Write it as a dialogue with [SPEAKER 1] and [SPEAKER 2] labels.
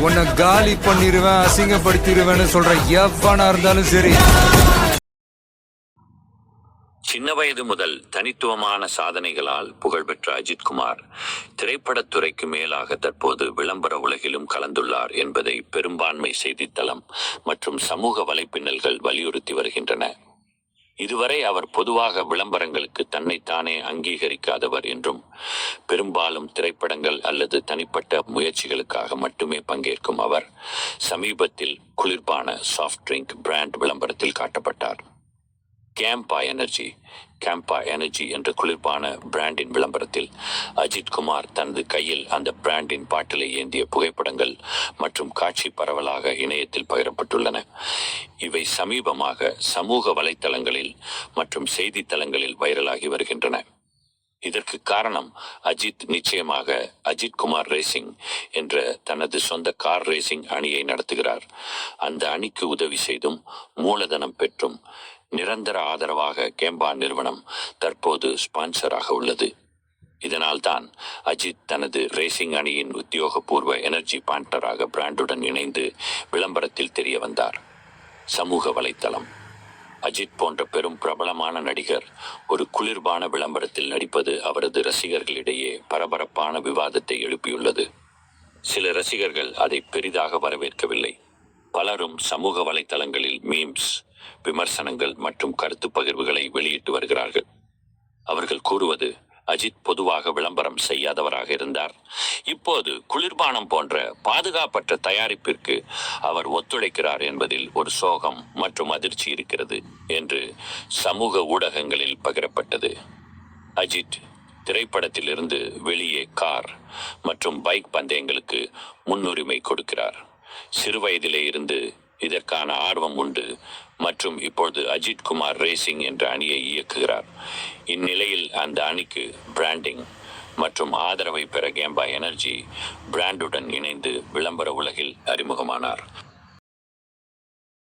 [SPEAKER 1] உன்னை காலி பண்ணிடுவேன், அசிங்கப்படுத்திடுவேன்னு சொல்ற எவனா இருந்தாலும் சரி.
[SPEAKER 2] சின்ன வயது முதல் தனித்துவமான சாதனைகளால் புகழ்பெற்ற அஜித்குமார் திரைப்படத்துறைக்கு மேலாக தற்போது விளம்பர உலகிலும் கலந்துள்ளார் என்பதை பெரும்பான்மை செய்தித்தளம் மற்றும் சமூக வலைப்பின்னல்கள் வலியுறுத்தி வருகின்றன. இதுவரை அவர் பொதுவாக விளம்பரங்களுக்கு தன்னைத்தானே அங்கீகரிக்காதவர் என்றும், பெரும்பாலும் திரைப்படங்கள் அல்லது தனிப்பட்ட முயற்சிகளுக்காக மட்டுமே பங்கேற்கும் அவர் சமீபத்தில் குளிர்பான சாஃப்ட் ட்ரிங்க் பிராண்ட் விளம்பரத்தில் காட்டப்பட்டார். கேம்பா எனர்ஜி என்ற குளிர்பான பிராண்டின் விளம்பரத்தில் அஜித்குமார் தனது கையில் அந்த பிராண்டின் பாட்டிலை ஏந்திய புகைப்படங்கள் மற்றும் காட்சி பரவலாக இணையத்தில் பகிரப்பட்டுள்ளன. இவை சமீபமாக சமூக வலைத்தளங்களில் மற்றும் செய்தித்தளங்களில் வைரலாகி வருகின்றன. இதற்கு காரணம், அஜித் நிச்சயமாக அஜித்குமார் ரேசிங் என்ற தனது சொந்த கார் ரேசிங் அணியை நடத்துகிறார். அந்த அணிக்கு உதவி செய்தும் மூலதனம் பெற்றும் நிரந்தர ஆதரவாக கேம்பா நிறுவனம் தற்போது ஸ்பான்சராக உள்ளது. இதனால்தான் அஜித் தனது ரேசிங் அணியின் உத்தியோகபூர்வ எனர்ஜி பார்ட்னராக பிராண்டுடன் இணைந்து விளம்பரத்தில் தெரிய வந்தார். சமூக வலைத்தளம். அஜித் போன்ற பெரும் பிரபலமான நடிகர் ஒரு குளிர்பான விளம்பரத்தில் நடிப்பது அவரது ரசிகர்களிடையே பரபரப்பான விவாதத்தை எழுப்பியுள்ளது. சில ரசிகர்கள் அதை பெரிதாக வரவேற்கவில்லை. பலரும் சமூக வலைத்தளங்களில் மீம்ஸ், விமர்சனங்கள் மற்றும் கருத்து பகிர்வுகளை வெளியிட்டு வருகிறார்கள். அவர்கள் கூறுவது, அஜித் பொதுவாக விளம்பரம் செய்யாதவராக இருந்தார், இப்போது குளிர்பானம் போன்ற பாதுகாப்பற்ற தயாரிப்பிற்கு அவர் ஒத்துழைக்கிறார் என்பதில் ஒரு சோகம் மற்றும் அதிர்ச்சி இருக்கிறது என்று சமூக ஊடகங்களில் பகிரப்பட்டது. அஜித் திரைப்படத்திலிருந்து வெளியே கார் மற்றும் பைக் பந்தயங்களுக்கு முன்னுரிமை கொடுக்கிறார். சிறுவயதிலே இருந்து இதற்கான ஆர்வம் உண்டு மற்றும் இப்பொழுது அஜித்குமார் ரேசிங் என்ற அணியை இயக்குகிறார். இந்நிலையில் அந்த அணிக்கு பிராண்டிங் மற்றும் ஆதரவை பெற கேம்பா எனர்ஜி பிராண்டுடன் இணைந்து விளம்பர உலகில் அறிமுகமானார்.